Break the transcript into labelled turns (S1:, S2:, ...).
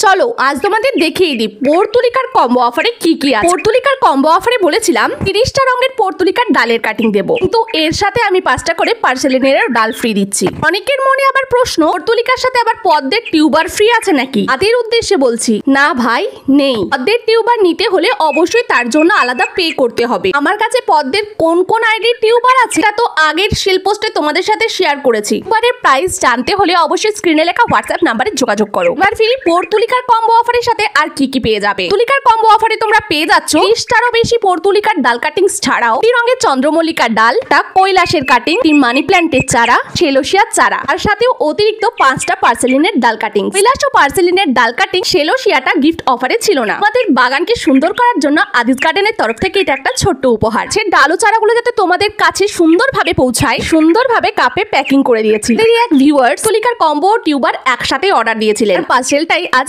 S1: চলো আজ তোমাদের দেখিয়ে দিই পর্তুলিকার কম্বো অফারে কি কি আছে। পর্তুলিকার কম্বো অফারে বলেছিলাম 30টা রঙের পর্তুলিকার ডালের কাটিং দেবো, কিন্তু এর সাথে আমি 5টা করে পার্সেলিনের ডাল ফ্রি দিচ্ছি। অনেকের মনে আবার প্রশ্ন, পর্তুলিকার সাথে আবার পদ্মের টিউবার ফ্রি আছে নাকি? তাদের উদ্দেশ্যে বলছি, না ভাই নেই। পদ্মের টিউবার নিতে হলে অবশ্যই তার জন্য আলাদা পে করতে হবে। আমার কাছে পদ্মের কোন কোন আইডির টিউবার আছে তা তো আগের সেল পোস্টে তোমাদের সাথে শেয়ার করেছি। টিউবারের প্রাইস জানতে হলে অবশ্যই স্ক্রিনে লেখা হোয়াটসঅ্যাপ নাম্বারে যোগাযোগ করো। এবার ফ্রি পর্তুলিকার কম্বো অফারের সাথে আর কি কি পেয়ে যাবে। পর্তুলিকার কম্বো অফারে তোমরা পেয়ে যাচ্ছ 30টারও বেশি পর্তুলিকার ডাল কাটিং ছাড়াও 3 রঙের চন্দ্রমল্লিকার ডাল, কৈলাসের কাটিং, 3 মানি প্ল্যান্টের চারা, সেলোসিয়ার চারা, আর সাথেও অতিরিক্ত 5টা পার্সেলিনের ডাল কাটিং। কৈলাস ও পার্সেলিনের ডাল কাটিং সেলোসিয়াটা গিফট অফারে ছিল না। আমাদের বাগানকে সুন্দর করার জন্য আদিস গার্ডেনের তরফ থেকে এটা একটা ছোট্ট উপহার। সে ডাল ও চারাগুলো যাতে তোমাদের কাছে সুন্দরভাবে পৌঁছায়, সুন্দরভাবে কাপে প্যাকিং করে দিয়েছি। এক ভিউয়ার্স পর্তুলিকার কম্বো টিউবার একসাথে অর্ডার দিয়েছিলেন। পার্সেলটাই আজ